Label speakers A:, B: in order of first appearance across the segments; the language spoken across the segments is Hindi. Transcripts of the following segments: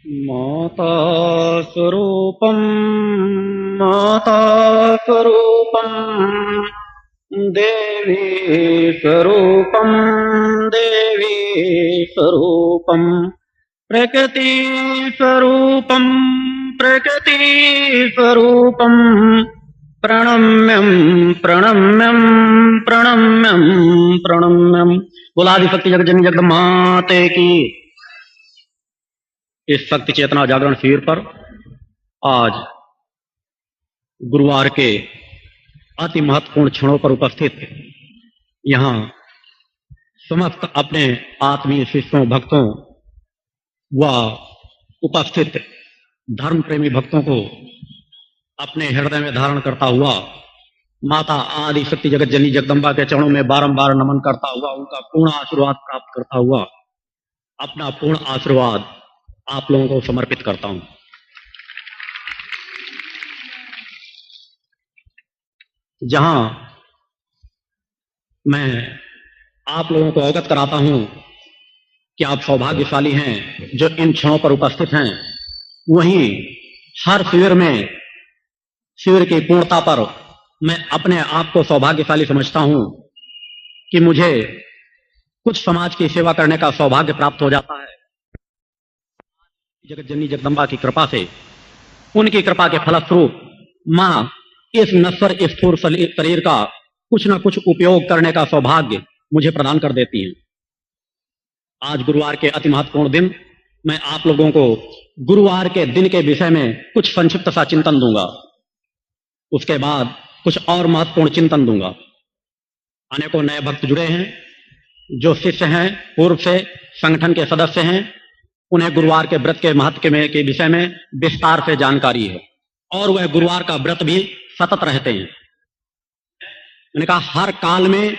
A: माता स्वरूपम् माता स्वरूपम् देवी स्वरूपम् देवी स्वरूपम् प्रकृति स्वरूपम् प्रकृति स्वरूपम् प्रणम्यम् प्रणम्यम् प्रणम्यम् प्रणम्यम्। बोलादि शक्ति जगज्जननी जगदम्बा माते की। इस शक्ति चेतना जागरण शिविर पर आज गुरुवार के अति महत्वपूर्ण क्षणों पर उपस्थित यहाँ समस्त अपने आत्मीय शिष्यों भक्तों व उपस्थित धर्म प्रेमी भक्तों को अपने हृदय में धारण करता हुआ माता आदि शक्ति जगत जननी जगदम्बा के चरणों में बारंबार नमन करता हुआ उनका पूर्ण आशीर्वाद प्राप्त करता हुआ अपना पूर्ण आशीर्वाद आप लोगों को समर्पित करता हूं। जहां मैं आप लोगों को अवगत कराता हूं कि आप सौभाग्यशाली हैं जो इन क्षणों पर उपस्थित हैं, वहीं हर शिविर में शिविर की पूर्णता पर मैं अपने आप को सौभाग्यशाली समझता हूं कि मुझे कुछ समाज की सेवा करने का सौभाग्य प्राप्त हो जाता है। जगत जननी जगदम्बा की कृपा से, उनकी कृपा के फलस्वरूप मां इस नश्वर स्थूल शरीर का कुछ न कुछ उपयोग करने का सौभाग्य मुझे प्रदान कर देती हैं। आज गुरुवार के अति महत्वपूर्ण दिन मैं आप लोगों को गुरुवार के दिन के विषय में कुछ संक्षिप्त सा चिंतन दूंगा, उसके बाद कुछ और महत्वपूर्ण चिंतन दूंगा। अनेकों नए भक्त जुड़े हैं, जो शिष्य हैं, पूर्व से संगठन के सदस्य हैं, उन्हें गुरुवार के व्रत के महत्व के विषय में विस्तार से जानकारी है और वह गुरुवार का व्रत भी सतत रहते हैं। मैंने कहा हर काल में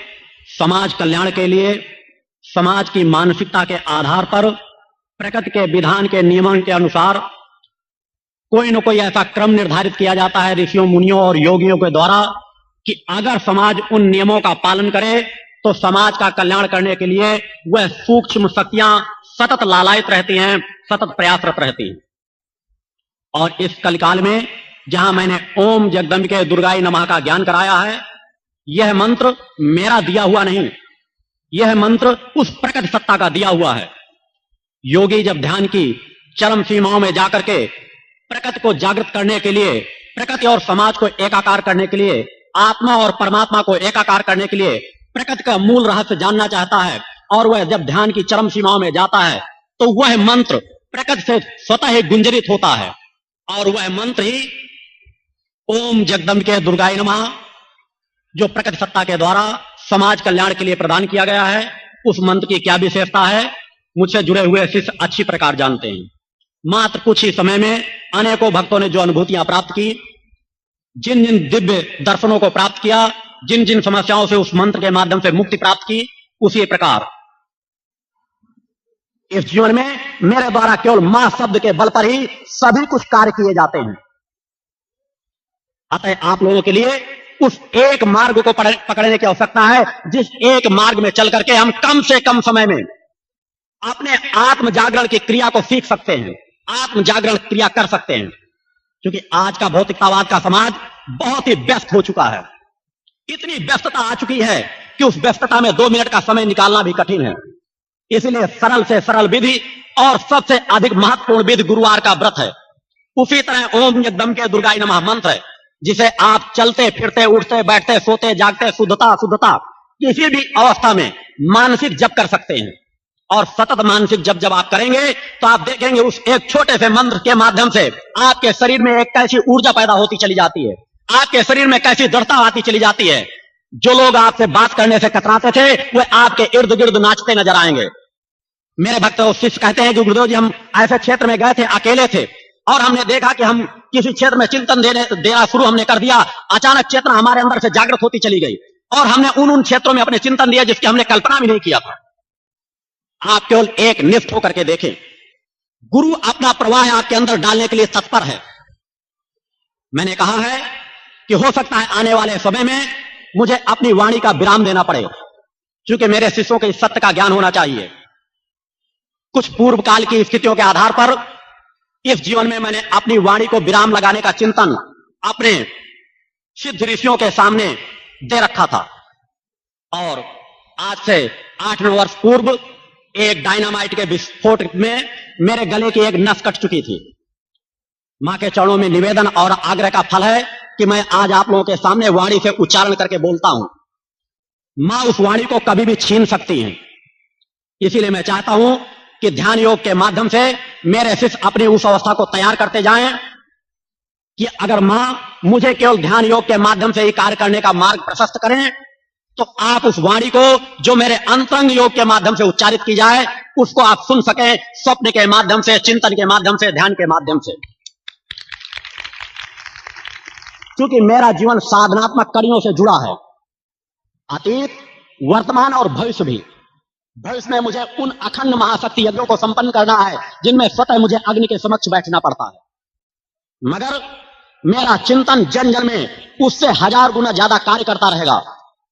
A: समाज कल्याण के लिए समाज की मानसिकता के आधार पर प्रकृति के विधान के नियमन के अनुसार कोई न कोई ऐसा क्रम निर्धारित किया जाता है ऋषियों मुनियों और योगियों के द्वारा कि अगर समाज उन नियमों का पालन करे तो समाज का कल्याण करने के लिए वह सूक्ष्म शक्तियां सतत लालायित रहती हैं, सतत प्रयासरत रहती हैं। और इस कलिकाल में जहां मैंने ओम जगदम्बिके दुर्गाई नमः का ज्ञान कराया है, यह मंत्र मेरा दिया हुआ नहीं, यह मंत्र उस प्रकट सत्ता का दिया हुआ है। योगी जब ध्यान की चरम सीमाओं में जाकर के प्रकृति को जागृत करने के लिए, प्रकृति और समाज को एकाकार करने के लिए, आत्मा और परमात्मा को एकाकार करने के लिए प्रकृति का मूल रहस्य जानना चाहता है और वह जब ध्यान की चरम सीमाओं में जाता है तो वह मंत्र प्रकृति से स्वतः ही गुंजरित होता है और वह मंत्र ही ओम जगदम्बिके दुर्गाई नमः जो प्रकृति सत्ता के द्वारा समाज कल्याण के लिए प्रदान किया गया है, उस मंत्र की क्या विशेषता है मुझसे जुड़े हुए शिष्य अच्छी प्रकार जानते हैं। मात्र कुछ ही समय में अनेकों भक्तों ने जो अनुभूतियां प्राप्त की, जिन जिन दिव्य दर्शनों को प्राप्त किया, जिन जिन समस्याओं से उस मंत्र के माध्यम से मुक्ति प्राप्त की, उसी प्रकार इस जीवन में मेरे द्वारा केवल मां शब्द के बल पर ही सभी कुछ कार्य किए जाते हैं। अतः आप लोगों के लिए उस एक मार्ग को पकड़ने की आवश्यकता है, जिस एक मार्ग में चल करके हम कम से कम समय में अपने आत्म जागरण की क्रिया को सीख सकते हैं, आत्म जागरण क्रिया कर सकते हैं। क्योंकि आज का भौतिकतावाद का समाज बहुत ही व्यस्त हो चुका है, इतनी व्यस्तता आ चुकी है कि उस व्यस्तता में 2 मिनट का समय निकालना भी कठिन है। इसलिए सरल से सरल विधि और सबसे अधिक महत्वपूर्ण विधि गुरुवार का व्रत है। उसी तरह ओम जगदम्बिके दुर्गाई नमः मंत्र है, जिसे आप चलते फिरते उठते बैठते सोते जागते शुद्धता किसी भी अवस्था में मानसिक जप कर सकते हैं। और सतत मानसिक जब आप करेंगे तो आप देखेंगे उस एक छोटे से मंत्र के माध्यम से आपके शरीर में एक कैसी ऊर्जा पैदा होती चली जाती है, आपके शरीर में कैसी दृढ़ता आती चली जाती है। जो लोग आपसे बात करने से कतराते थे वे आपके इर्द गिर्द नाचते नजर आएंगे। मेरे भक्त और शिष्य कहते हैं कि गुरुदेव जी हम ऐसे क्षेत्र में गए थे, अकेले थे और हमने देखा कि हम किसी क्षेत्र में चिंतन देना शुरू हमने कर दिया। अचानक चेतना हमारे अंदर से जागृत होती चली गई और हमने उन क्षेत्रों में अपने चिंतन दिया जिसकी हमने कल्पना भी नहीं किया था। आप केवल एक निष्ठ होकर के देखें, गुरु अपना प्रवाह आपके अंदर डालने के लिए तत्पर है। मैंने कहा है कि हो सकता है आने वाले समय में मुझे अपनी वाणी का विराम देना पड़े, क्योंकि मेरे शिष्यों के इस सत्य का ज्ञान होना चाहिए। कुछ पूर्व काल की स्थितियों के आधार पर इस जीवन में मैंने अपनी वाणी को विराम लगाने का चिंतन अपने सिद्ध ऋषियों के सामने दे रखा था। और आज से 8-9 वर्ष पूर्व एक डायनामाइट के विस्फोट में मेरे गले की एक नस कट चुकी थी। मां के चरणों में निवेदन और आग्रह का फल है कि मैं आज आप लोगों के सामने वाणी से उच्चारण करके बोलता हूं। मां उस वाणी को कभी भी छीन सकती हैं। इसीलिए मैं चाहता हूं कि ध्यान योग के माध्यम से मेरे शिष्य अपनी उस अवस्था को तैयार करते जाएं कि अगर मां मुझे केवल ध्यान योग के माध्यम से ही कार्य करने का मार्ग प्रशस्त करें, तो आप उस वाणी को जो मेरे अंतरंग योग के माध्यम से उच्चारित की जाए उसको आप सुन सकें, स्वप्न के माध्यम से, चिंतन के माध्यम से, ध्यान के माध्यम से। क्योंकि मेरा जीवन साधनात्मक कड़ियों से जुड़ा है, अतीत, वर्तमान और भविष्य भी। भविष्य में मुझे उन अखंड महाशक्ति यज्ञों को संपन्न करना है जिनमें स्वतः मुझे अग्नि के समक्ष बैठना पड़ता है, मगर मेरा चिंतन जन जन में उससे 1000 गुना ज्यादा कार्य करता रहेगा।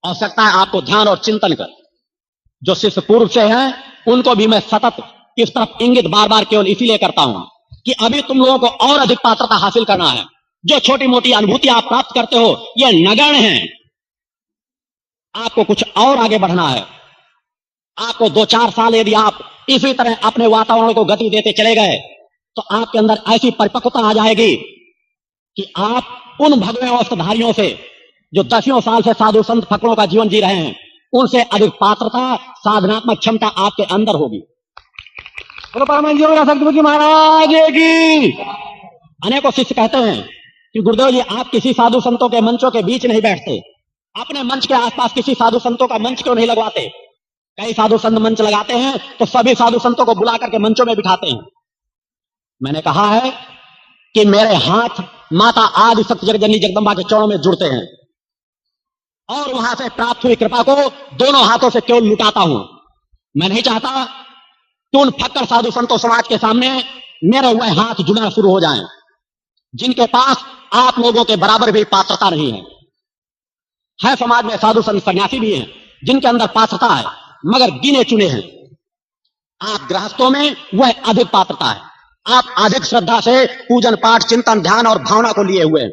A: आवश्यकता है आपको ध्यान और चिंतन कर। जो शिष्य पूर्व से हैं उनको भी मैं सतत इस तरफ इंगित बार बार केवल इसीलिए करता हूं कि अभी तुम लोगों को और अधिक पात्रता हासिल करना है। जो छोटी मोटी अनुभूति आप प्राप्त करते हो ये नगण्य है, आपको कुछ और आगे बढ़ना है। आपको 2-4 साल यदि आप इसी तरह अपने वातावरण को गति देते चले गए तो आपके अंदर ऐसी परिपक्वता आ जाएगी कि आप उन भगवे अवस्थाधारियों से जो 10 साल से साधु संत फकरों का जीवन जी रहे हैं उनसे अधिक पात्रता, साधनात्मक क्षमता आपके अंदर होगी। महाराज की अनेकों शिष्य कहते हैं कि गुरुदेव जी आप किसी साधु संतों के मंचों के बीच नहीं बैठते, अपने मंच के आसपास किसी साधु संतों का मंच क्यों नहीं लगवाते? कई साधु संत मंच लगाते हैं तो सभी साधु संतों को बुला करके मंचों में बिठाते हैं। मैंने कहा है कि मेरे हाथ माता आदि शक्ति जगजननी जगदम्बा के चरणों में जुड़ते हैं और वहां से प्राप्त हुई कृपा को दोनों हाथों से केवल लुटाता हूं। मैं नहीं चाहता कि उन फक्कर साधु संतों समाज के सामने मेरे हुए हाथ जुड़ना शुरू हो जाएं, जिनके पास आप लोगों के बराबर भी पात्रता नहीं है। समाज में साधु संत सन्यासी भी हैं जिनके अंदर पात्रता है, मगर गिने चुने हैं। आप गृहस्थों में वह अधिक पात्रता है। आप अधिक श्रद्धा से पूजन पाठ, चिंतन, ध्यान और भावना को लिए हुए हैं।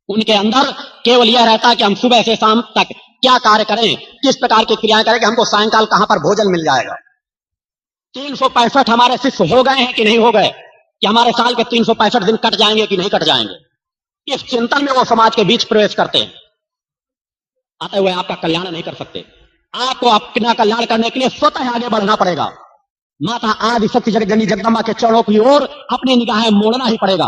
A: उनके अंदर केवल यह रहता है कि हम सुबह से शाम तक क्या कार्य करें, किस प्रकार की क्रियाएं करें कि हमको सायंकाल कहां पर भोजन मिल जाएगा। 365 हमारे शिष्य हो गए हैं कि नहीं हो गए, कि हमारे साल के 365 दिन कट जाएंगे कि नहीं कट जाएंगे, इस चिंतन में वो समाज के बीच प्रवेश करते हैं। आते हुए आपका कल्याण नहीं कर सकते। आपको अपना कल्याण करने के लिए स्वतः आगे बढ़ना पड़ेगा। माता आदि शक्ति जगजननी जगदम्बा के चरणों की ओर अपनी निगाहें मोड़ना ही पड़ेगा।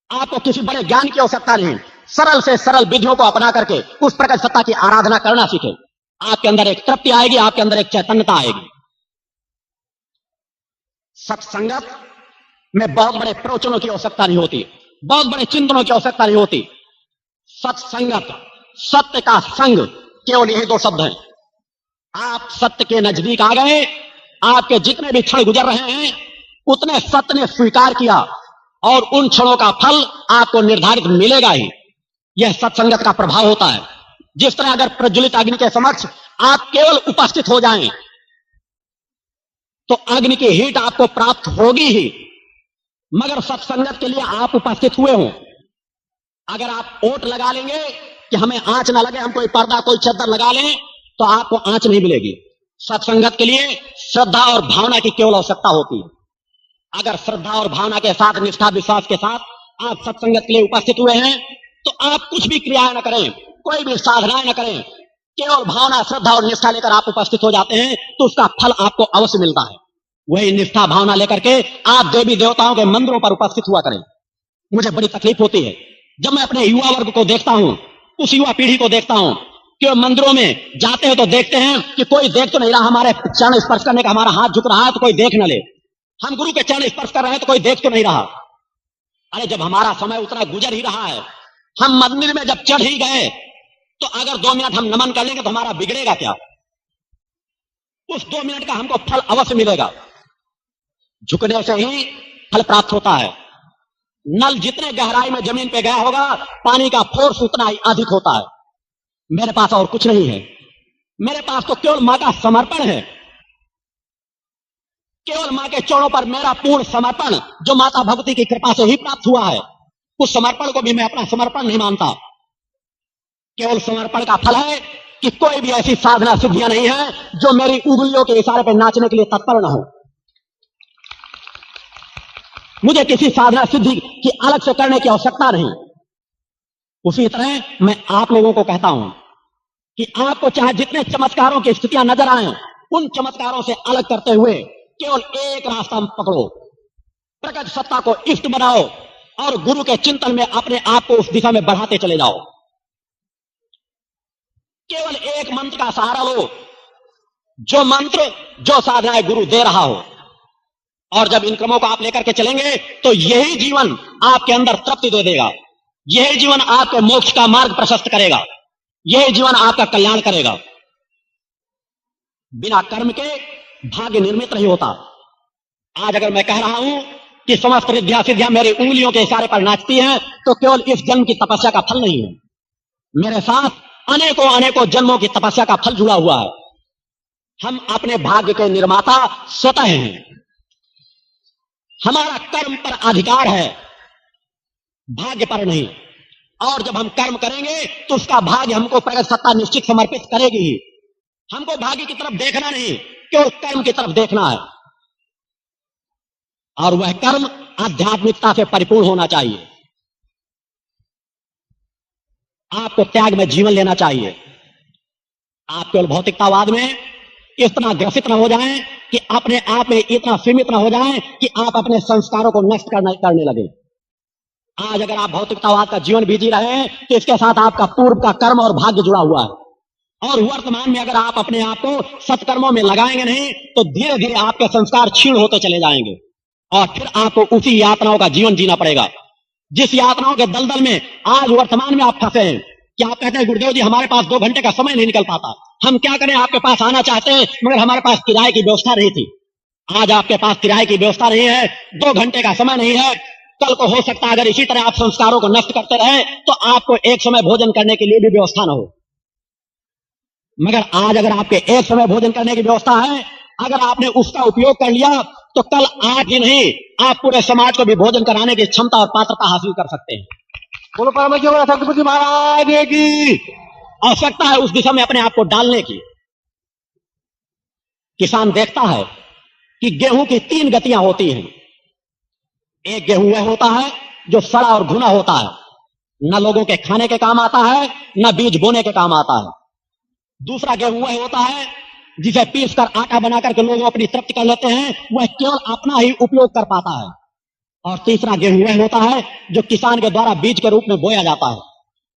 A: आपको किसी बड़े ज्ञान की आवश्यकता नहीं, सरल से सरल विधियों को अपना करके उस प्रकट सत्ता की आराधना करना सीखे। आपके अंदर एक तृप्ति आएगी, आपके अंदर एक चैतन्यता आएगी। सत्संगत में बहुत बड़े प्रवचनों की आवश्यकता नहीं होती, बहुत बड़े चिंतनों की आवश्यकता नहीं होती। सत्संगत, सत्य का संग, केवल यही 2 शब्द हैं। आप सत्य के नजदीक आ गए, आपके जितने भी क्षण गुजर रहे हैं उतने सत्य ने स्वीकार किया और उन क्षणों का फल आपको निर्धारित मिलेगा ही। यह सत्संगत का प्रभाव होता है। जिस तरह अगर प्रज्वलित अग्नि के समक्ष आप केवल उपस्थित हो जाएं तो अग्नि की हीट आपको प्राप्त होगी ही, मगर सत्संगत के लिए आप उपस्थित हुए हों। अगर आप ओट लगा लेंगे कि हमें आंच ना लगे, हम कोई पर्दा कोई चद्दर लगा लें, तो आपको आंच नहीं मिलेगी। सत्संगत के लिए श्रद्धा और भावना की केवल आवश्यकता होती है। अगर श्रद्धा और भावना के साथ, निष्ठा विश्वास के साथ आप सत्संगत के लिए उपस्थित हुए हैं तो आप कुछ भी क्रियाएं न करें, कोई भी साधनाएं न करें, केवल भावना, श्रद्धा और निष्ठा लेकर आप उपस्थित हो जाते हैं तो उसका फल आपको अवश्य मिलता है। वही निष्ठा भावना लेकर के आप देवी देवताओं के मंदिरों पर उपस्थित हुआ करें। मुझे बड़ी तकलीफ होती है जब मैं अपने युवा वर्ग को देखता हूं, उस युवा पीढ़ी को देखता हूं कि मंदिरों में जाते हैं तो देखते हैं कि कोई देख तो नहीं रहा, हमारे चरण स्पर्श करने का हमारा हाथ झुक रहा है तो कोई देख न ले, हम गुरु के चरण स्पर्श कर रहे हैं तो कोई देख तो नहीं रहा। अरे जब हमारा समय उतना गुजर ही रहा है, हम मंदिर में जब चढ़ ही गए तो अगर 2 मिनट हम नमन कर लेंगे तो हमारा बिगड़ेगा क्या? उस 2 मिनट का हमको फल अवश्य मिलेगा। झुकने से ही फल प्राप्त होता है। नल जितने गहराई में जमीन पे गया होगा, पानी का फोर्स उतना ही अधिक होता है। मेरे पास और कुछ नहीं है, मेरे पास तो केवल मां का समर्पण है। केवल मां के चरणों पर मेरा पूर्ण समर्पण जो माता भगवती की कृपा से ही प्राप्त हुआ है, उस समर्पण को भी मैं अपना समर्पण नहीं मानता। केवल समर्पण का फल है कि कोई भी ऐसी साधना सिद्धियां नहीं है जो मेरी उंगलियों के इशारे पर नाचने के लिए तत्पर न हो। मुझे किसी साधना सिद्धि की अलग से करने की आवश्यकता नहीं। उसी तरह मैं आप लोगों को कहता हूं कि आपको चाहे जितने चमत्कारों की स्थितियां नजर आए, उन चमत्कारों से अलग करते हुए केवल एक रास्ता पकड़ो, प्रकट सत्ता को इष्ट बनाओ और गुरु के चिंतन में अपने आप को उस दिशा में बढ़ाते चले जाओ। केवल एक मंत्र का सहारा लो, जो मंत्र जो साधनाएं गुरु दे रहा हो, और जब इन क्रमों को आप लेकर के चलेंगे तो यही जीवन आपके अंदर तृप्ति दे देगा, यही जीवन आपके मोक्ष का मार्ग प्रशस्त करेगा, यही जीवन आपका कल्याण करेगा। बिना कर्म के भाग्य निर्मित नहीं होता। आज अगर मैं कह रहा हूं कि समस्त रिद्धियां सिद्धियां मेरी उंगलियों के इशारे पर नाचती हैं, तो केवल इस जन्म की तपस्या का फल नहीं है, मेरे साथ अनेकों अनेकों जन्मों की तपस्या का फल जुड़ा हुआ है। हम अपने भाग्य के निर्माता स्वतः हैं। हमारा कर्म पर अधिकार है, भाग्य पर नहीं। और जब हम कर्म करेंगे तो उसका भाग्य हमको प्रगट सत्ता निश्चित समर्पित करेगी ही। हमको भाग्य की तरफ देखना नहीं, केवल कर्म की तरफ देखना है, और वह कर्म आध्यात्मिकता से परिपूर्ण होना चाहिए। आपको त्याग में जीवन लेना चाहिए। आप केवल भौतिकतावाद में इतना ग्रसित न हो जाएं कि अपने आप में इतना सीमित न हो जाएं कि आप अपने संस्कारों को नष्ट करने लगे। आज अगर आप भौतिकतावाद का जीवन भी जी रहे हैं तो इसके साथ आपका पूर्व का कर्म और भाग्य जुड़ा हुआ है, और वर्तमान में अगर आप अपने आप को सत्कर्मों में लगाएंगे नहीं तो धीरे धीरे आपके संस्कार क्षीण होते चले जाएंगे, और फिर आपको उसी यातनाओं का जीवन जीना पड़ेगा जिस यातनाओं के दलदल में आज वर्तमान में आप फंसे हैं। कि आप कहते हैं गुरुदेव जी हमारे पास 2 घंटे का समय नहीं निकल पाता, हम क्या करें, आपके पास आना चाहते हैं मगर हमारे पास किराए की व्यवस्था नहीं थी। आज आपके पास किराए की व्यवस्था नहीं है, 2 घंटे का समय नहीं है। कल को हो सकता है अगर इसी तरह आप संस्कारों को नष्ट करते रहे तो आपको एक समय भोजन करने के लिए भी व्यवस्था न हो। मगर आज अगर आपके एक समय भोजन करने की व्यवस्था है, अगर आपने उसका उपयोग कर लिया तो कल आप ही नहीं, आप पूरे समाज को भी भोजन कराने की क्षमता और पात्रता हासिल कर सकते हैं। बोलो परमेश्वर सतगुरु महाराज की। आवश्यकता है उस दिशा में अपने आप को डालने की। किसान देखता है कि गेहूं की 3 गतियां होती हैं। एक गेहूं वह होता है जो सड़ा और घुना होता है, न लोगों के खाने के काम आता है, न बीज बोने के काम आता है। दूसरा गेहूं वह होता है जिसे पीस कर आटा बनाकर के लोग अपनी तृप्ति कर लेते हैं, वह केवल अपना ही उपयोग कर पाता है। और तीसरा गेहूं वह होता है जो किसान के द्वारा बीज के रूप में बोया जाता है,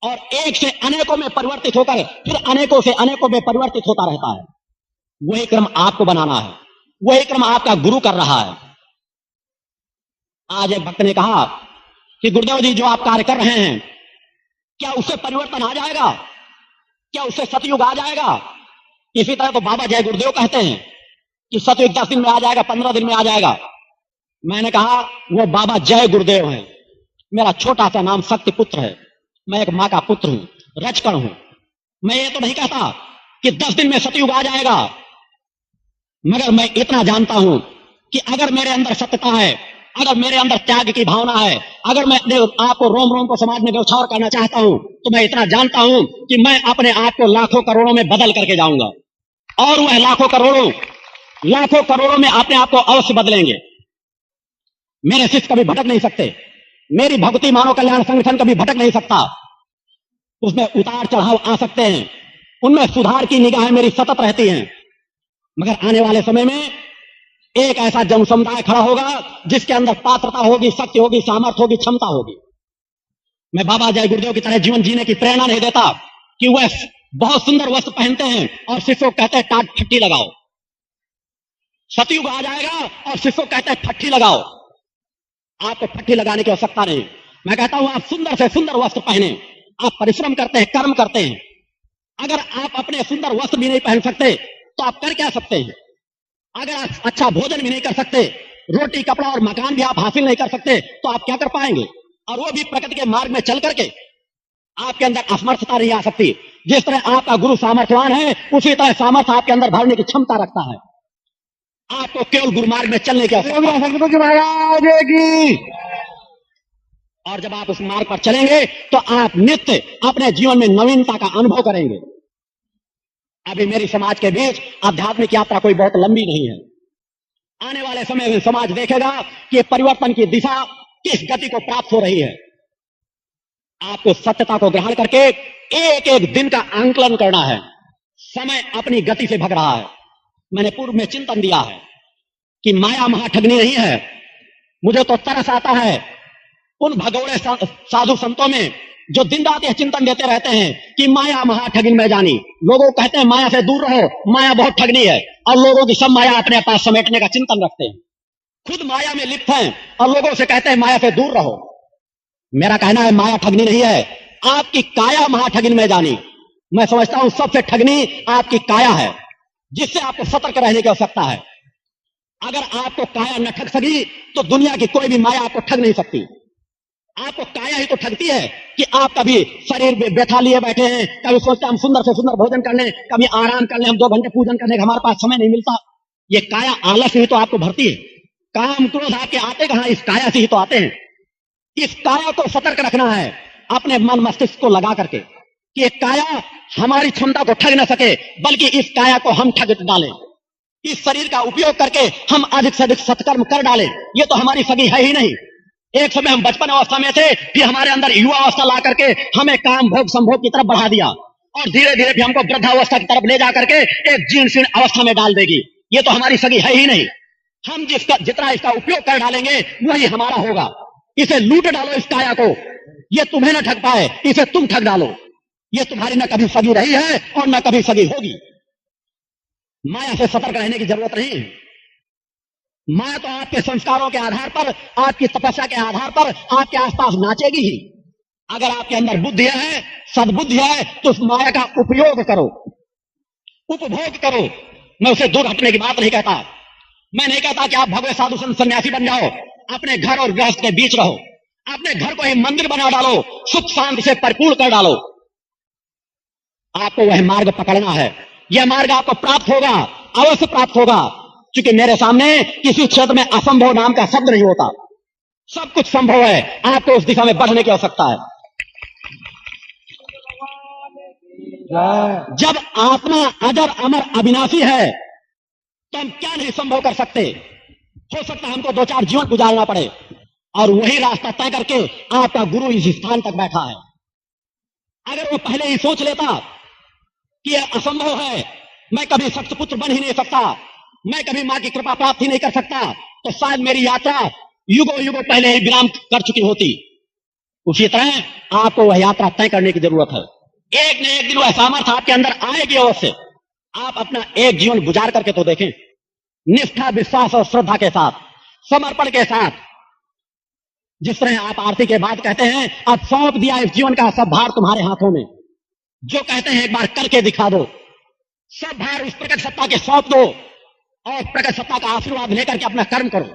A: और एक से अनेकों में परिवर्तित होकर फिर अनेकों से अनेकों में परिवर्तित होता रहता है। वही क्रम आपको बनाना है, वही क्रम आपका गुरु कर रहा है। आज एक भक्त ने कहा कि गुरुदेव जी जो आप कार्य कर रहे हैं, क्या उससे परिवर्तन आ जाएगा, क्या उससे सतयुग आ जाएगा? इसी तरह तो बाबा जय गुरुदेव कहते हैं कि सतयुग 10 दिन में आ जाएगा, 15 दिन में आ जाएगा। मैंने कहा वो बाबा जय गुरुदेव हैं, मेरा छोटा सा नाम शक्ति पुत्र है, मैं एक मां का पुत्र हूं, रजकण हूं। मैं ये तो नहीं कहता कि 10 दिन में सतयुग आ जाएगा, मगर मैं इतना जानता हूं कि अगर मेरे अंदर सत्यता है, अगर मेरे अंदर त्याग की भावना है, अगर मैं अपने आप को रोम रोम को समाज में न्यौछावर करना चाहता हूं, तो मैं इतना जानता हूं कि मैं अपने आप को लाखों करोड़ों में बदल करके जाऊंगा, और वह लाखों करोड़ों में अपने आप को अवश्य बदलेंगे। मेरे शिष्य कभी भटक नहीं सकते, मेरी भक्ति मानव कल्याण संगठन कभी भटक नहीं सकता। उसमें उतार चढ़ाव आ सकते हैं, उनमें सुधार की निगाहें मेरी सतत रहती हैं, मगर आने वाले समय में एक ऐसा जन समुदाय खड़ा होगा जिसके अंदर पात्रता होगी, शक्ति होगी, सामर्थ्य होगी, क्षमता होगी। मैं बाबा जय गुरुदेव की तरह जीवन जीने की प्रेरणा नहीं देता कि वह बहुत सुंदर वस्त्र पहनते हैं और शिष्यों को कहते हैं टाट ठट्ठी लगाओ। सतयुग आ जाएगा और शिष्यों को कहते हैं ठट्ठी लगाओ। आपको ठट्ठी लगाने की आवश्यकता नहीं। मैं कहता हूं आप सुंदर से सुंदर वस्त्र पहने, आप परिश्रम करते हैं, कर्म करते हैं। अगर आप अपने सुंदर वस्त्र भी नहीं पहन सकते तो आप कर क्या सकते हैं? अगर आप अच्छा भोजन भी नहीं कर सकते, रोटी कपड़ा और मकान भी आप हासिल नहीं कर सकते, तो आप क्या कर पाएंगे? और वो भी प्रकृति के मार्ग में चल करके। आपके अंदर असमर्थता नहीं आ सकती। जिस तरह आपका गुरु सामर्थ्यवान है, उसी तरह सामर्थ्य आपके अंदर भरने की क्षमता रखता है। आपको केवल गुरुमार्ग में चलने की आवश्यकता
B: महाराज
A: और जब आप उस मार्ग पर चलेंगे तो आप नित्य अपने जीवन में नवीनता का अनुभव करेंगे। अभी मेरी समाज के बीच आध्यात्मिक यात्रा कोई बहुत लंबी नहीं है। आने वाले समय में समाज देखेगा कि परिवर्तन की दिशा किस गति को प्राप्त हो रही है। आपको सत्यता को ग्रहण करके एक एक दिन का आंकलन करना है। समय अपनी गति से भग रहा है। मैंने पूर्व में चिंतन दिया है कि माया महाठगनी नहीं है। मुझे तो तरस आता है उन भगोड़े साधु संतों में जो दिन रात यह चिंतन देते रहते हैं कि माया महाठगिन में जानी। लोगों को कहते हैं माया से दूर रहो, माया बहुत ठगनी है, और लोगों की सब माया अपने पास समेटने का चिंतन रखते हैं। खुद माया में लिप्त हैं और लोगों से कहते हैं माया से दूर रहो। मेरा कहना है माया ठगनी नहीं है, आपकी काया महाठगिन में जानी। मैं समझता हूं सबसे ठगनी आपकी काया है, जिससे आपको सतर्क रहने की आवश्यकता है। अगर आपको काया न ठग सकी तो दुनिया की कोई भी माया आपको ठग नहीं सकती। आपको काया ही तो ठगती है कि आप कभी शरीर में बैठा लिए बैठे हैं, कभी सोचते हैं हम सुंदर से सुंदर भोजन कर लें, कभी आराम कर लें, हम 2 घंटे पूजन करने का हमारे पास समय नहीं मिलता। ये काया आलस ही तो आपको भरती है। काम क्रोध आपके आते कहां, इस काया से ही तो आते हैं। इस काया को सतर्क रखना है अपने मन मस्तिष्क को लगा करके कि ये काया हमारी क्षमता को ठग न सके, बल्कि इस काया को हम ठग डालें। इस शरीर का उपयोग करके हम अधिक से अधिक सत्कर्म कर डालें। ये तो हमारी सगी है ही नहीं। एक समय हम बचपन अवस्था में थे, फिर हमारे अंदर युवा अवस्था ला करके हमें काम भोग संभोग की तरफ बढ़ा दिया, और धीरे धीरे फिर हमको वृद्धावस्था की तरफ ले जा करके एक जीर्ण शीर्ण अवस्था में डाल देगी। ये तो हमारी सगी है ही नहीं। हम जितना इसका उपयोग कर डालेंगे वही हमारा होगा। इसे लूट डालो इस काया को, ये तुम्हें न ठग पाए, इसे तुम ठग डालो। ये तुम्हारी न कभी सगी रही है और न कभी सगी होगी। माया से सतर्क रहने की जरूरत नहीं है। माया तो आपके संस्कारों के आधार पर, आपकी तपस्या के आधार पर आपके आसपास नाचेगी ही। अगर आपके अंदर बुद्धि है, सद्बुद्धि है, तो उस माया का उपयोग करो, उपभोग करो। मैं उसे दूर हटने की बात नहीं कहता। मैं नहीं कहता कि आप भगवे साधु संत सन्यासी बन जाओ, अपने घर और गृहस्थ के बीच रहो, अपने घर को ही मंदिर बना डालो, सुख शांति से परिपूर्ण कर डालो। आपको वह मार्ग पकड़ना है। यह मार्ग आपको प्राप्त होगा, अवश्य प्राप्त होगा, क्योंकि मेरे सामने किसी क्षेत्र में असंभव नाम का शब्द नहीं होता। सब कुछ संभव है। आपको उस दिशा में बढ़ने की आवश्यकता है। जब आत्मा अजर अमर अविनाशी है तो हम क्या नहीं संभव कर सकते। हो सकता है हमको 2-4 जीवन गुजारना पड़े, और वही रास्ता तय करके आपका गुरु इस स्थान तक बैठा है। अगर वो पहले ही सोच लेता कि यह असंभव है, मैं कभी सत्पुत्र बन ही नहीं सकता, मैं कभी मां की कृपा प्राप्त ही नहीं कर सकता, तो शायद मेरी यात्रा युगों युगों पहले ही विराम कर चुकी होती। उसी तरह आपको वह यात्रा तय करने की जरूरत है। एक न एक दिन वह सामर्थ्य आपके अंदर आएगी अवश्य। आप अपना एक जीवन गुजार करके तो देखें, निष्ठा, विश्वास और श्रद्धा के साथ, समर्पण के साथ। जिस तरह आप आरती के बाद कहते हैं अब सौंप दिया इस जीवन का सब भार तुम्हारे हाथों में, जो कहते हैं एक बार करके दिखा दो, सब भार उस प्रकट सत्ता के सौंप दो, और प्रकट सत्ता का आशीर्वाद लेकर के अपना कर्म करो।